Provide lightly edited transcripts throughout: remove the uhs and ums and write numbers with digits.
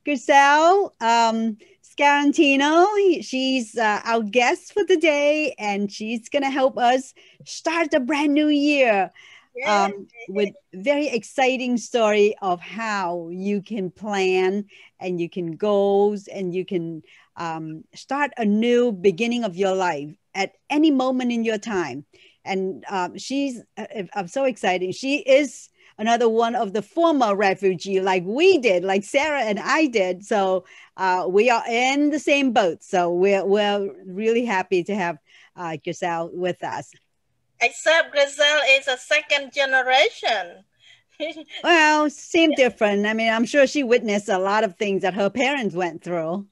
Grisel Scarantino. She's our guest for the day, and she's going to help us start a brand new year Yeah. with very exciting story of how you can plan and you can goals and you can start a new beginning of your life at any moment in your time. And I'm so excited. She is another one of the former refugee like we did, like Sarah and I did. So we are in the same boat. So we're really happy to have Giselle with us. Except Grisel is a second generation. Well, seem different. I mean, I'm sure she witnessed a lot of things that her parents went through.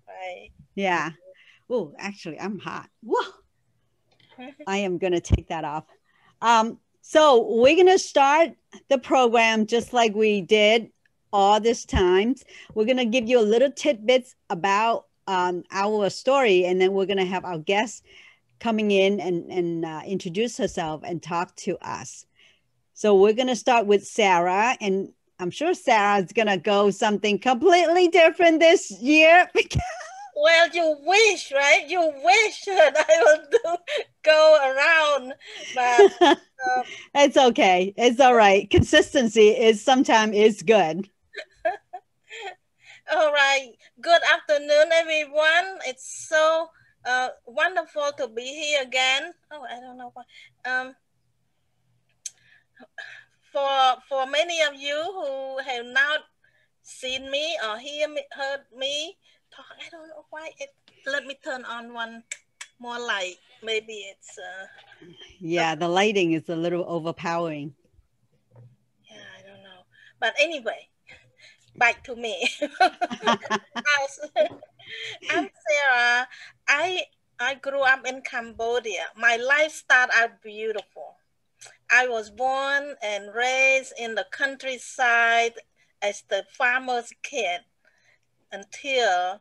Right. Yeah. Oh, actually, I'm hot. Whoa. I am going to take that off. So we're going to start the program just like we did all this times. We're going to give you a little tidbits about our story, and then we're going to have our guest coming in and introduce herself and talk to us. So we're going to start with Sarah, and I'm sure Sarah's going to go something completely different this year. Well, you wish, right? You wish that I would go around, but It's okay. It's all right. Consistency is sometimes is good. all right. Good afternoon, everyone. It's so wonderful to be here again. Oh, I don't know why. For many of you who have not seen me or heard me talk, I don't know why it. Let me turn on one more light. Maybe it's Yeah, the lighting is a little overpowering. yeah, I don't know. But anyway, back to me. I'm Sarah. I grew up in Cambodia. My life started out beautiful. I was born and raised in the countryside as the farmer's kid until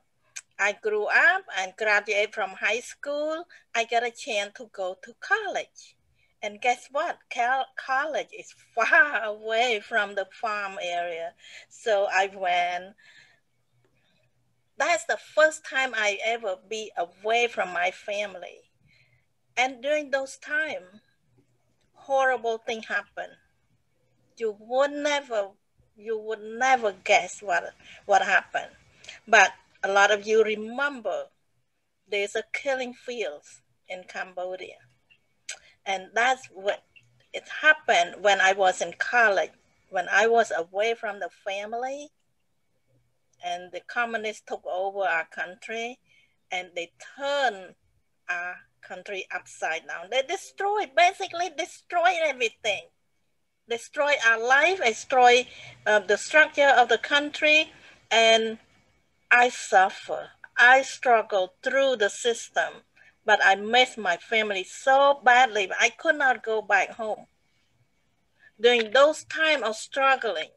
I grew up and graduated from high school. I got a chance to go to college. And guess what? College is far away from the farm area. So I went. That's the first time I ever be away from my family. And during those time, horrible thing happened. You would never you would never guess what happened. But a lot of you remember there's a killing fields in Cambodia. And that's what it happened when I was in college, when I was away from the family and the communists took over our country and they turned our country upside down. They basically destroyed everything. Destroy our life, destroy the structure of the country, and I suffer. I struggle through the system, but I miss my family so badly. I could not go back home. During those times of struggling,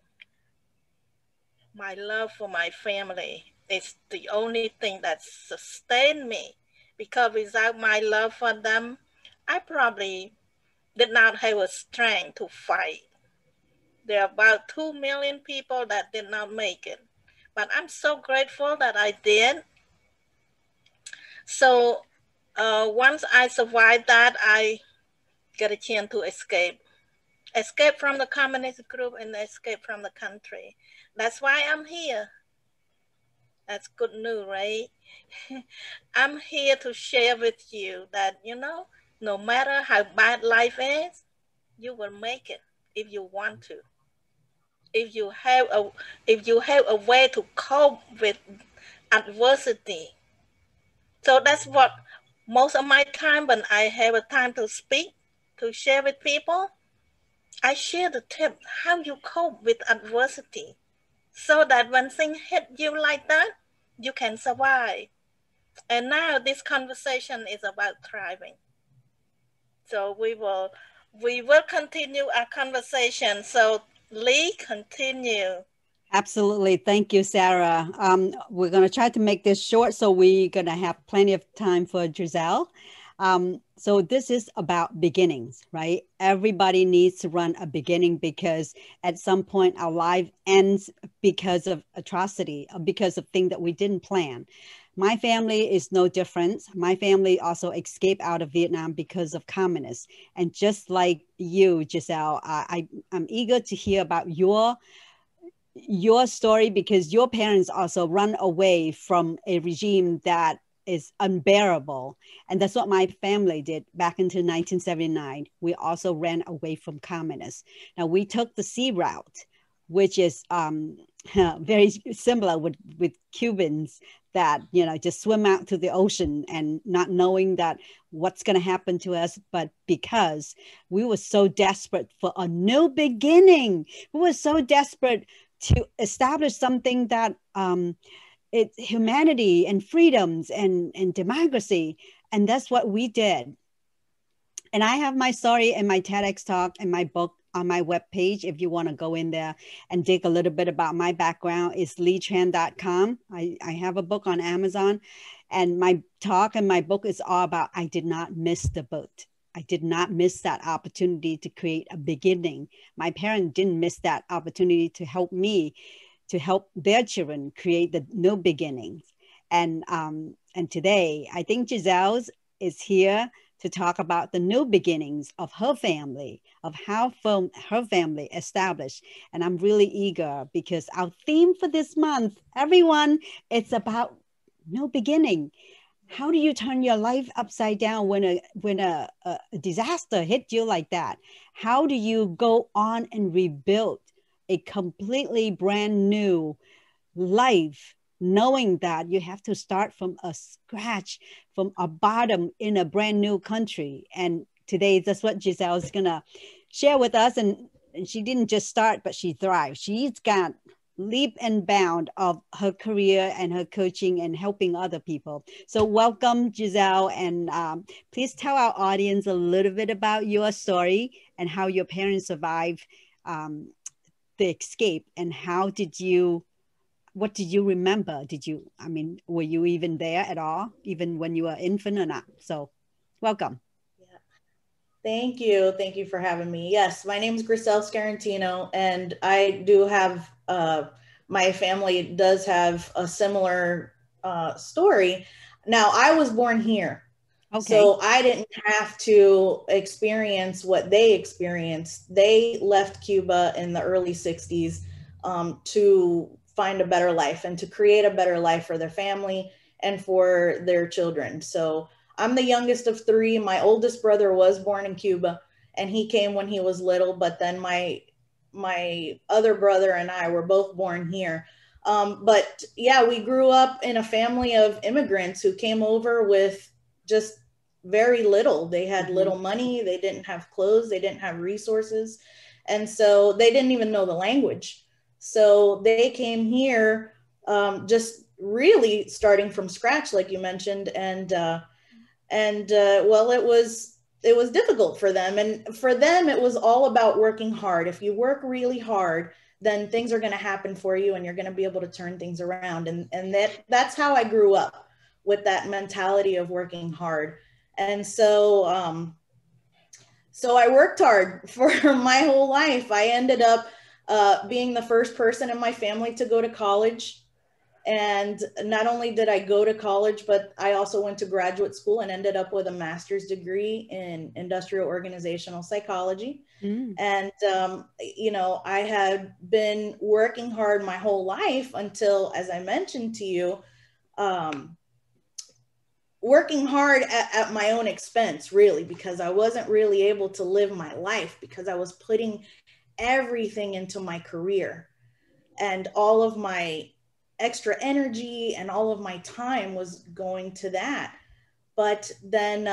my love for my family is the only thing that sustained me. Because without my love for them, I probably did not have a strength to fight. There are about 2 million people that did not make it. But I'm so grateful that I did. So once I survived that, I got a chance to escape from the communist group and escape from the country. That's why I'm here. That's good news, right? I'm here to share with you that, no matter how bad life is, you will make it if you want to. If you have a way to cope with adversity. So that's what most of my time when I have a time to speak, to share with people, I share the tip how you cope with adversity so that when things hit you like that, you can survive. And now this conversation is about thriving. So we will continue our conversation. So Lee, continue. Absolutely. Thank you, Sarah. We're going to try to make this short so we're going to have plenty of time for Giselle. So this is about beginnings, right? Everybody needs to run a beginning, because at some point our life ends because of atrocity, or because of things that we didn't plan. My family is no different. My family also escaped out of Vietnam because of communists. And just like you, Grisel, I'm eager to hear about your story, because your parents also run away from a regime that is unbearable. And that's what my family did back into 1979. We also ran away from communists. Now, we took the sea route, which is very similar with Cubans that, just swim out to the ocean and not knowing that what's going to happen to us. But because we were so desperate for a new beginning, we were so desperate to establish something that it's humanity and freedoms and democracy. And that's what we did. And I have my story in my TEDx talk and my book on my webpage. If you want to go in there and dig a little bit about my background, it's leetran.com. I have a book on Amazon, and my talk and my book is all about, I did not miss the boat. I did not miss that opportunity to create a beginning. My parents didn't miss that opportunity to help me, to help their children create the new beginnings. And today, I think Grisel's is here to talk about the new beginnings of her family, of how her family established. And I'm really eager, because our theme for this month, everyone, it's about new beginning. How do you turn your life upside down when a disaster hit you like that? How do you go on and rebuild a completely brand new life, knowing that you have to start from a scratch, from a bottom in a brand new country? And today, that's what Grisel is going to share with us. And she didn't just start, but she thrived. She's got leap and bound of her career and her coaching and helping other people. So welcome, Grisel. And please tell our audience a little bit about your story and how your parents survived the escape, and what did you remember? Were you even there at all, even when you were infant or not? So welcome. Yeah. Thank you. Thank you for having me. Yes, my name is Grisel Scarantino, and I do have, my family does have a similar story. Now, I was born here. Okay. So I didn't have to experience what they experienced. They left Cuba in the early 60s to find a better life and to create a better life for their family and for their children. So I'm the youngest of three. My oldest brother was born in Cuba, and he came when he was little, but then my other brother and I were both born here. But yeah, we grew up in a family of immigrants who came over with just very little. They had little money. They didn't have clothes. They didn't have resources. And so they didn't even know the language. So they came here just really starting from scratch, like you mentioned. And well, it was difficult for them. And for them, it was all about working hard. If you work really hard, then things are going to happen for you and you're going to be able to turn things around. And that's how I grew up, with that mentality of working hard. And so, so I worked hard for my whole life. I ended up being the first person in my family to go to college. And not only did I go to college, but I also went to graduate school and ended up with a master's degree in industrial organizational psychology. And, you know, I had been working hard my whole life until, as I mentioned to you, working hard at my own expense, really, because I wasn't really able to live my life because I was putting everything into my career, and all of my extra energy and all of my time was going to that. But then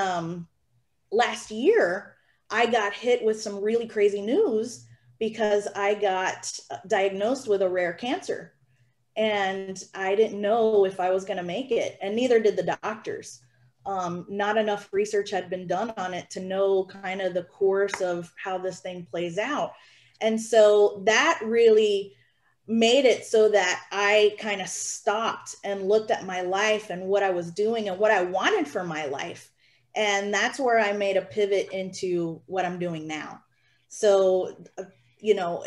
last year, I got hit with some really crazy news because I got diagnosed with a rare cancer. And I didn't know if I was going to make it, and neither did the doctors. Not enough research had been done on it to know kind of the course of how this thing plays out. And so that really made it so that I kind of stopped and looked at my life and what I was doing and what I wanted for my life. And that's where I made a pivot into what I'm doing now. So, you know,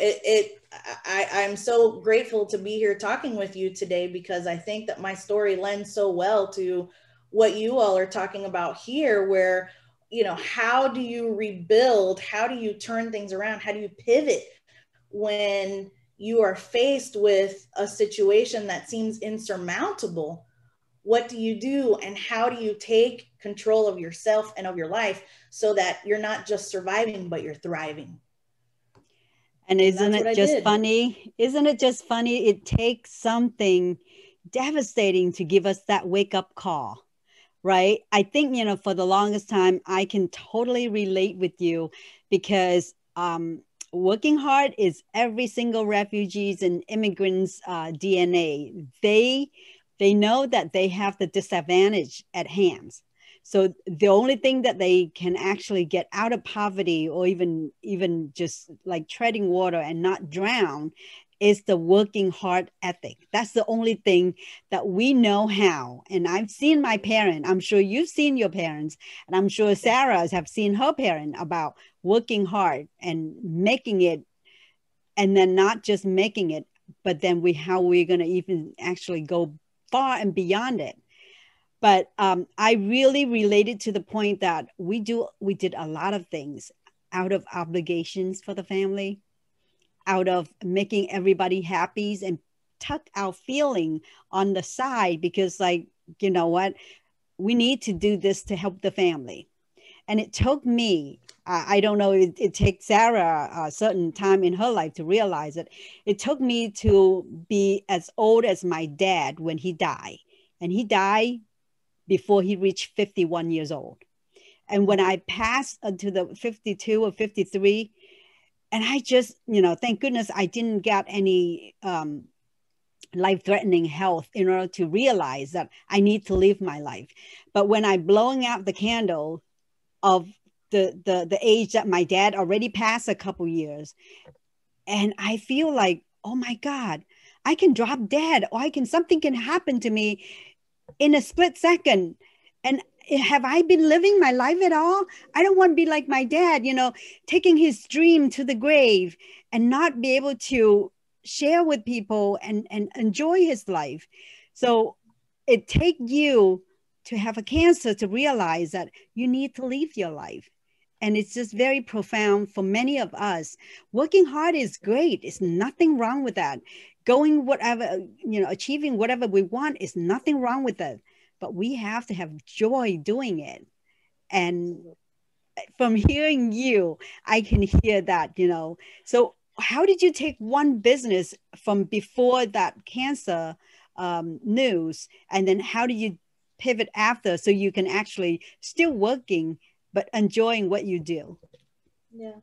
I'm so grateful to be here talking with you today, because I think that my story lends so well to what you all are talking about here, where, you know, how do you rebuild? How do you turn things around? How do you pivot when you are faced with a situation that seems insurmountable? What do you do, and how do you take control of yourself and of your life so that you're not just surviving, but you're thriving? And isn't it just funny? Isn't it just funny? It takes something devastating to give us that wake up call, right? I think, you know, for the longest time, I can totally relate with you, because working hard is every single refugees and immigrants' DNA. They know that they have the disadvantage at hands. So the only thing that they can actually get out of poverty, or even just like treading water and not drown, is the working hard ethic. That's the only thing that we know how. And I've seen my parent. I'm sure you've seen your parents, and I'm sure Sarah have seen her parent, about working hard and making it, and then not just making it, but then how we're going to even actually go far and beyond it. But I really related to the point that we did a lot of things out of obligations for the family, out of making everybody happy, and tuck our feeling on the side, because, like, you know what, we need to do this to help the family. And it took me, I don't know, it takes Sarah a certain time in her life to realize it. It took me to be as old as my dad when he died. And he died before he reached 51 years old. And when I passed to the 52 or 53, and I just, you know, thank goodness I didn't get any life-threatening health in order to realize that I need to live my life. But when I'm blowing out the candle of the age that my dad already passed a couple years, and I feel like, oh my God, I can drop dead, or something can happen to me in a split second. And have I been living my life at all? I don't want to be like my dad, you know, taking his dream to the grave and not be able to share with people and enjoy his life. So it takes you to have a cancer to realize that you need to live your life. And it's just very profound for many of us. Working hard is great. There's nothing wrong with that. Going whatever, you know, achieving whatever we want is nothing wrong with it. But we have to have joy doing it. And from hearing you, I can hear that, you know. So how did you take one business from before that cancer news, and then how do you pivot after, so you can actually still working but enjoying what you do? Yeah,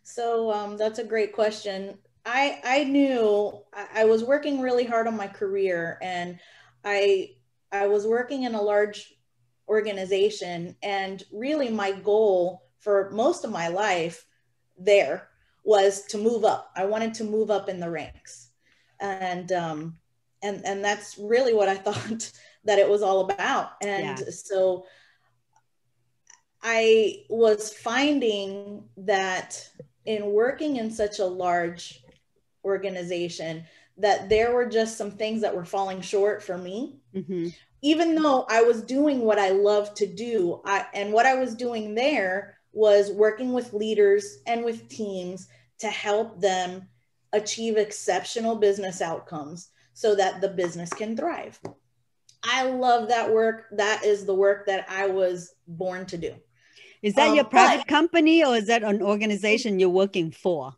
so that's a great question. I knew I was working really hard on my career, and I was working in a large organization, and really my goal for most of my life there was to move up. I wanted to move up in the ranks, and that's really what I thought that it was all about. And Yeah. so I was finding that in working in such a large organization, that there were just some things that were falling short for me. Mm-hmm. Even though I was doing what I love to do, and what I was doing there was working with leaders and with teams to help them achieve exceptional business outcomes so that the business can thrive. I love that work. That is the work that I was born to do. Is that your private company, or is that an organization you're working for?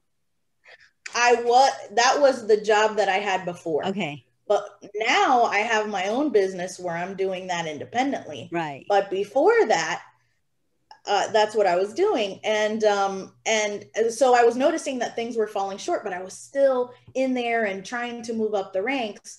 That was the job that I had before. Okay. But now I have my own business where I'm doing that independently. Right. But before that, that's what I was doing. And so I was noticing that things were falling short, but I was still in there and trying to move up the ranks.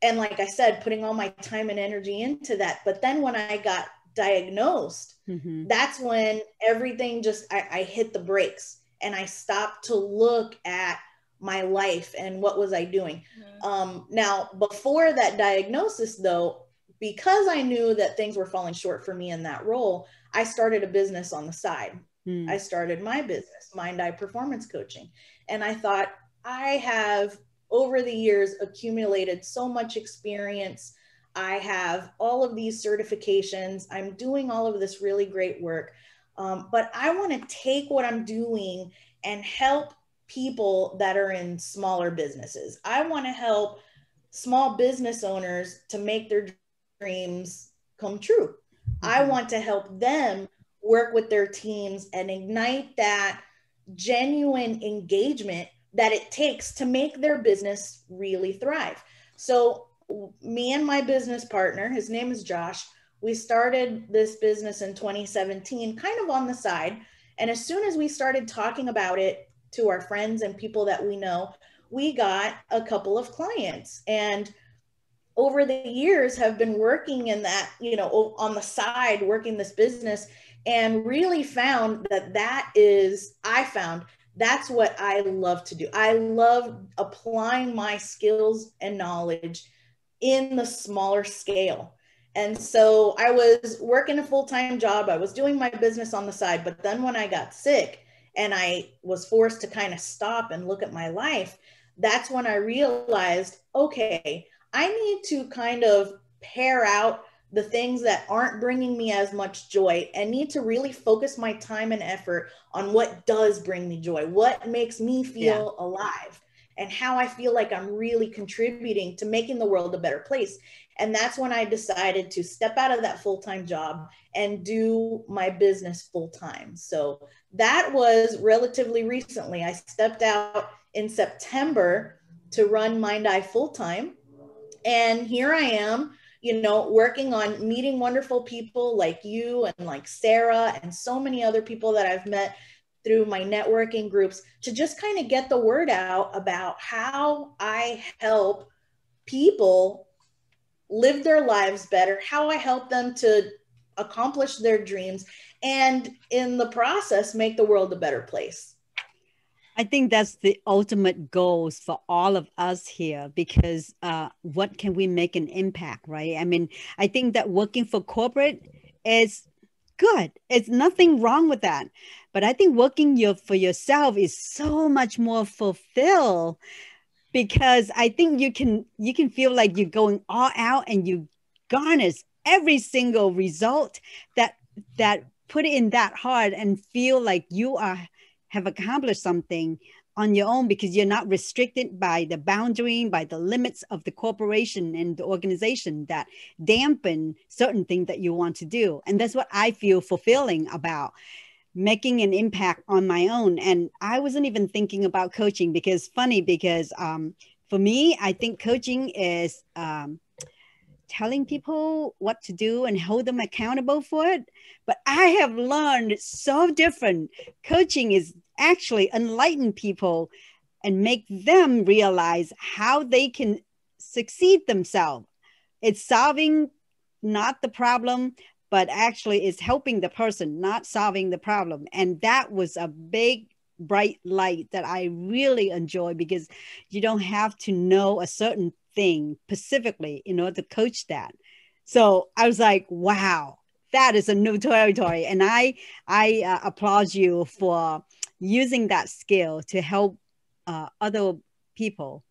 And like I said, putting all my time and energy into that. But then when I got diagnosed, that's when everything just, I hit the brakes, and I stopped to look at my life and what was I doing. Now, before that diagnosis though, because I knew that things were falling short for me in that role, I started a business on the side. I started my business, MindEye Performance Coaching. And I thought, I have over the years accumulated so much experience. I have all of these certifications. I'm doing all of this really great work. But I want to take what I'm doing and help people that are in smaller businesses. I want to help small business owners to make their dreams come true. I want to help them work with their teams and ignite that genuine engagement that it takes to make their business really thrive. So me and my business partner, his name is Josh, we started this business in 2017, kind of on the side. And as soon as we started talking about it to our friends and people that we know, we got a couple of clients. And over the years have been working in that, on the side, working this business, and really found that's what I love to do. I love applying my skills and knowledge in the smaller scale. And so I was working a full-time job. I was doing my business on the side, but then when I got sick and I was forced to kind of stop and look at my life, that's when I realized, okay, I need to kind of pare out the things that aren't bringing me as much joy and need to really focus my time and effort on what does bring me joy, what makes me feel alive, and how I feel like I'm really contributing to making the world a better place. And that's when I decided to step out of that full-time job and do my business full-time. So that was relatively recently. I stepped out in September to run MindEye full-time. And here I am, working on meeting wonderful people like you and like Sarah and so many other people that I've met through my networking groups to just kind of get the word out about how I help people live their lives better, how I help them to accomplish their dreams, and in the process, make the world a better place. I think that's the ultimate goals for all of us here, because what can we make an impact, right? I mean, I think that working for corporate is good. It's nothing wrong with that. But I think working for yourself is so much more fulfilled, because I think you can feel like you're going all out and you garnish every single result that put in that hard, and feel like you have accomplished something on your own, because you're not restricted by the boundary, by the limits of the corporation and the organization that dampen certain things that you want to do. And that's what I feel fulfilling about making an impact on my own. And I wasn't even thinking about coaching, because for me, I think coaching is telling people what to do and hold them accountable for it. But I have learned it's so different. Coaching is actually enlighten people and make them realize how they can succeed themselves. It's solving not the problem, but actually is helping the person, not solving the problem. And that was a big, bright light that I really enjoy, because you don't have to know a certain thing specifically in order to coach that. So I was like, wow, that is a new territory. And I applaud you for using that skill to help other people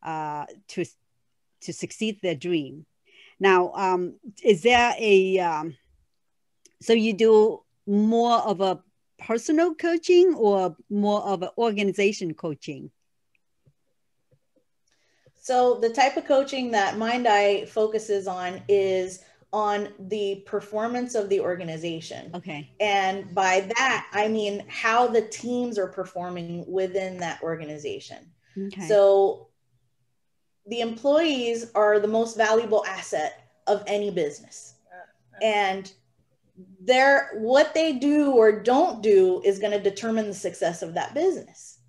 to succeed their dream. Now, is there so you do more of a personal coaching or more of an organization coaching? So the type of coaching that MindEye focuses on is on the performance of the organization. Okay. And by that, I mean how the teams are performing within that organization. Okay. So the employees are the most valuable asset of any business. And what they do or don't do is going to determine the success of that business.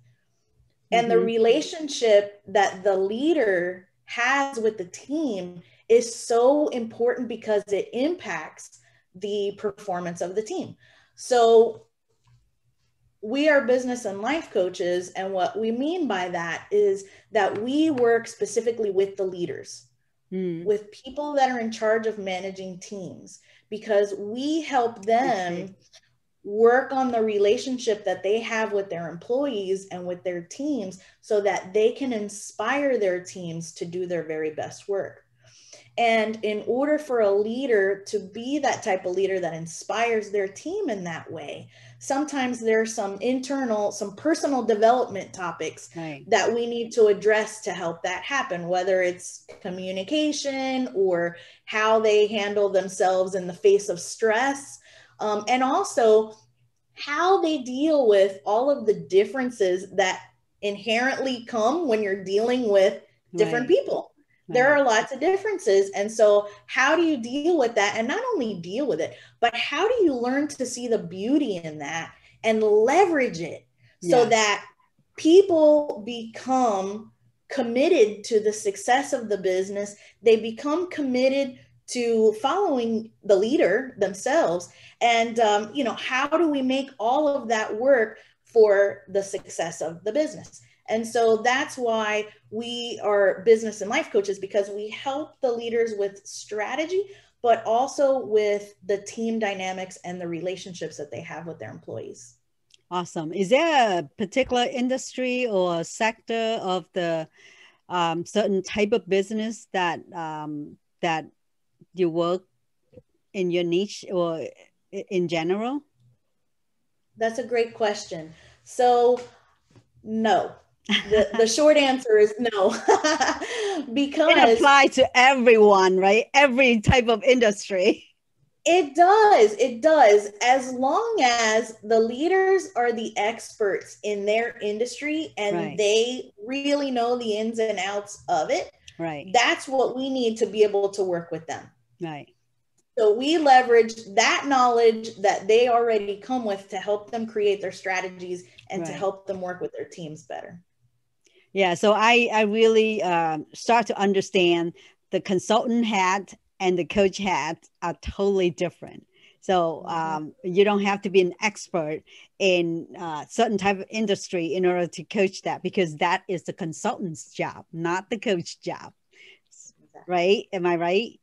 And the relationship that the leader has with the team is so important, because it impacts the performance of the team. So we are business and life coaches. And what we mean by that is that we work specifically with the leaders. with people that are in charge of managing teams, because we help them work on the relationship that they have with their employees and with their teams so that they can inspire their teams to do their very best work. And in order for a leader to be that type of leader that inspires their team in that way, sometimes there's some personal development topics that we need to address to help that happen, whether it's communication or how they handle themselves in the face of stress, and also how they deal with all of the differences that inherently come when you're dealing with different people. There are lots of differences. And so how do you deal with that? And not only deal with it, but how do you learn to see the beauty in that and leverage it so that people become committed to the success of the business? They become committed to following the leader themselves. And, how do we make all of that work for the success of the business? And so that's why we are business and life coaches, because we help the leaders with strategy, but also with the team dynamics and the relationships that they have with their employees. Awesome. Is there a particular industry or sector of the certain type of business that that you work in your niche or in general? That's a great question. So, no. The short answer is no. Because it applies to everyone, right? Every type of industry. It does. As long as the leaders are the experts in their industry and they really know the ins and outs of it. That's what we need to be able to work with them. So we leverage that knowledge that they already come with to help them create their strategies and to help them work with their teams better. Yeah, so I really start to understand the consultant hat and the coach hat are totally different. So you don't have to be an expert in certain type of industry in order to coach that, because that is the consultant's job, not the coach job. Right? Am I right?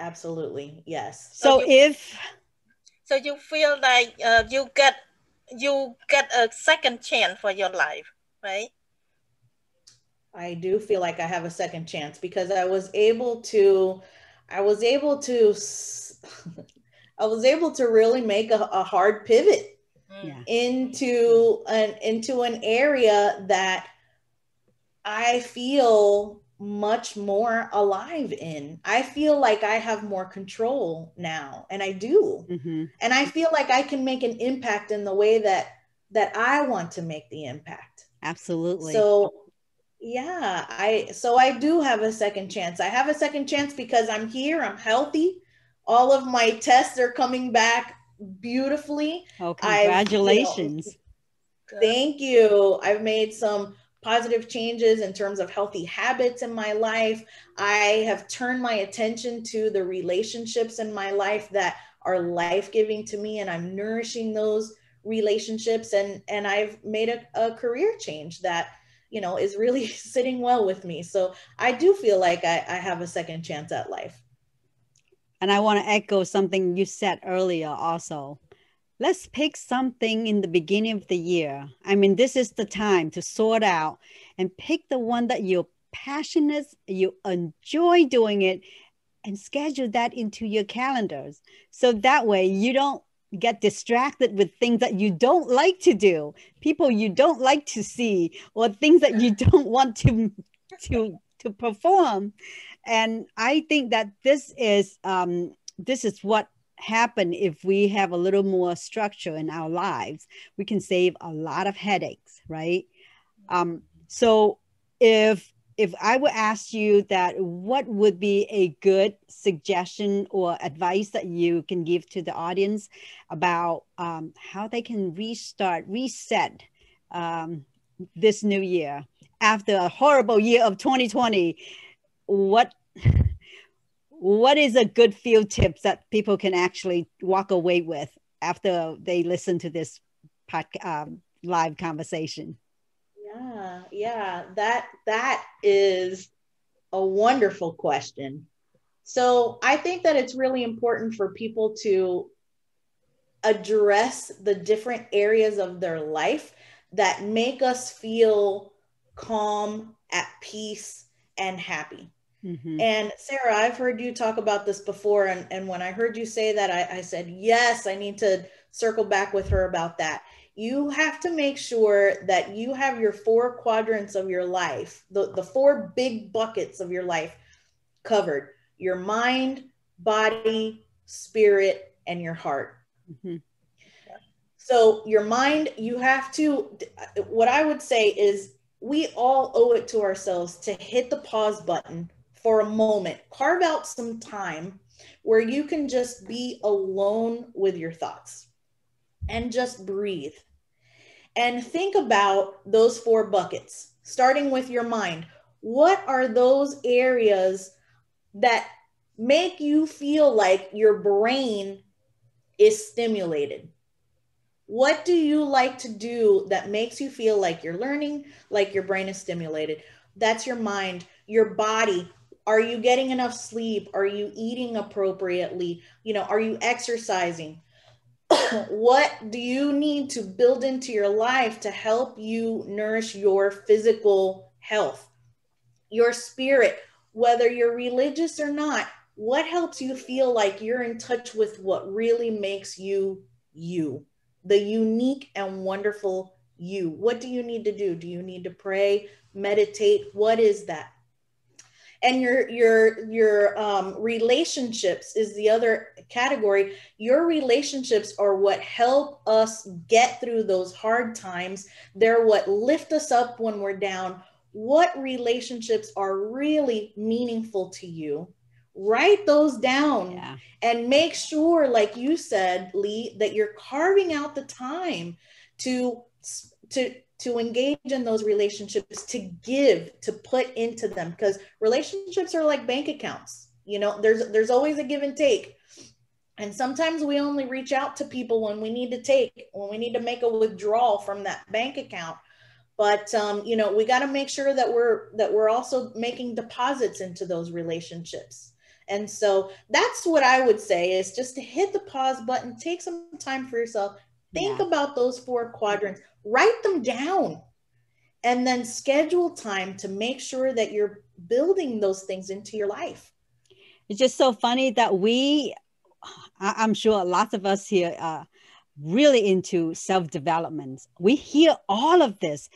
Absolutely. Yes. So you feel like you get a second chance for your life, right? I do feel like I have a second chance because I was able to really make a hard pivot into an area that I feel much more alive in. I feel like I have more control now, and I do. And I feel like I can make an impact in the way that I want to make the impact. Absolutely. So yeah, I do have a second chance. I have a second chance because I'm here, I'm healthy. All of my tests are coming back beautifully. Oh, congratulations. Thank you. I've made some positive changes in terms of healthy habits in my life. I have turned my attention to the relationships in my life that are life-giving to me, and I'm nourishing those relationships. And I've made a career change that, is really sitting well with me. So I do feel like I have a second chance at life. And I want to echo something you said earlier also. Let's pick something in the beginning of the year. I mean, this is the time to sort out and pick the one that you're passionate, you enjoy doing it, and schedule that into your calendars. So that way you don't get distracted with things that you don't like to do, people you don't like to see, or things that you don't want to perform. And I think that this is what happen if we have a little more structure in our lives. We can save a lot of headaches, right? So if I would ask you that, what would be a good suggestion or advice that you can give to the audience about how they can reset this new year after a horrible year of 2020? What is a good few tips that people can actually walk away with after they listen to this live conversation? Yeah, that is a wonderful question. So I think that it's really important for people to address the different areas of their life that make us feel calm, at peace, and happy. Mm-hmm. And Sarah, I've heard you talk about this before. And when I heard you say that, I said, yes, I need to circle back with her about that. You have to make sure that you have your 4 quadrants of your life, the 4 big buckets of your life covered: your mind, body, spirit, and your heart. Mm-hmm. So your mind, you have to, what I would say is we all owe it to ourselves to hit the pause button for a moment. Carve out some time where you can just be alone with your thoughts and just breathe. And think about those 4 buckets, starting with your mind. What are those areas that make you feel like your brain is stimulated? What do you like to do that makes you feel like you're learning, like your brain is stimulated? That's your mind. Your body. Are you getting enough sleep? Are you eating appropriately? Are you exercising? What do you need to build into your life to help you nourish your physical health? Your spirit, whether you're religious or not, what helps you feel like you're in touch with what really makes you you? The unique and wonderful you. What do you need to do? Do you need to pray, meditate? What is that? And your relationships is the other category. Your relationships are what help us get through those hard times. They're what lift us up when we're down. What relationships are really meaningful to you? Write those down and make sure, like you said, Lee, that you're carving out the time to engage in those relationships, to give, to put into them, because relationships are like bank accounts. There's always a give and take. And sometimes we only reach out to people when we need to make a withdrawal from that bank account. But we got to make sure that we're also making deposits into those relationships. And so that's what I would say, is just to hit the pause button, take some time for yourself, think about those 4 quadrants, write them down, and then schedule time to make sure that you're building those things into your life. It's just so funny that I'm sure lots of us here are really into self-development. We hear all of this,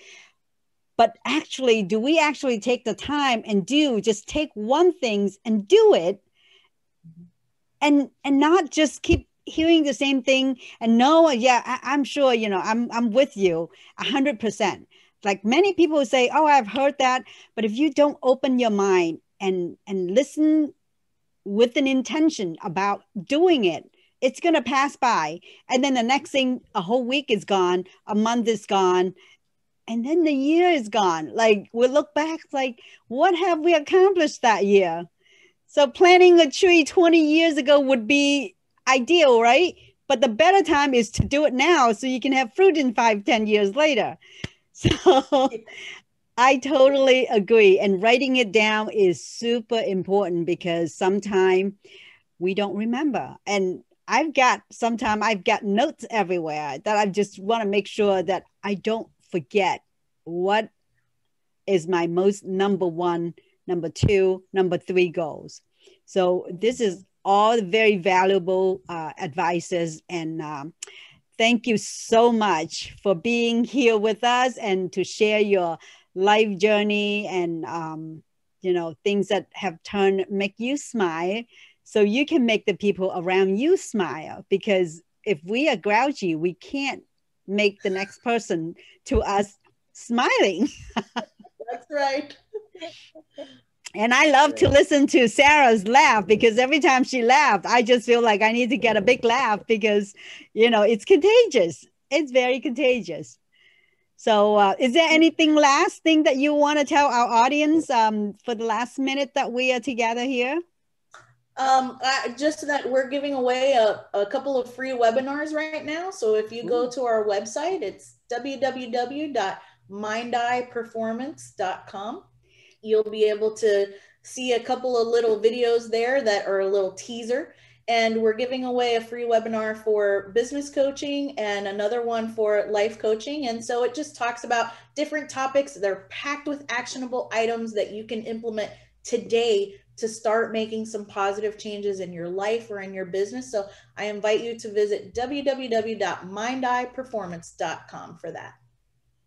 but actually, do we actually take the time and just take one thing and do it, and not just keep hearing the same thing and know, I'm sure, I'm with you 100%. Like many people say, oh, I've heard that. But if you don't open your mind and listen with an intention about doing it, it's going to pass by. And then the next thing, a whole week is gone, a month is gone, and then the year is gone. Like we look back, like, what have we accomplished that year? So planting a tree 20 years ago would be ideal, right? But the better time is to do it now so you can have fruit in 5-10 years later. So I totally agree. And writing it down is super important, because sometimes we don't remember. And I've got notes everywhere that I just want to make sure that I don't forget what is my most number 1, number 2, number 3 goals. So this is all very valuable advices. And thank you so much for being here with us and to share your life journey and, things that have make you smile, so you can make the people around you smile. Because if we are grouchy, we can't make the next person to us smiling. That's right. And I love to listen to Sarah's laugh, because every time she laughed, I just feel like I need to get a big laugh, because, it's contagious. It's very contagious. So is there anything last thing that you want to tell our audience for the last minute that we are together here? Just that we're giving away a couple of free webinars right now. So if you go to our website, it's www.mindeyeperformance.com. You'll be able to see a couple of little videos there that are a little teaser. And we're giving away a free webinar for business coaching and another one for life coaching. And so it just talks about different topics. They're packed with actionable items that you can implement today to start making some positive changes in your life or in your business. So I invite you to visit www.mindeyeperformance.com for that.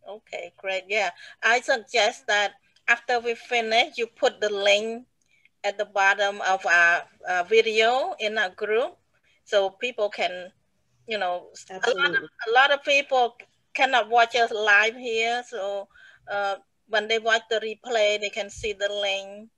Okay, great. Yeah, I suggest that after we finish, you put the link at the bottom of our video in our group, so people can, you know, Absolutely. a lot of people cannot watch us live here. So when they watch the replay, they can see the link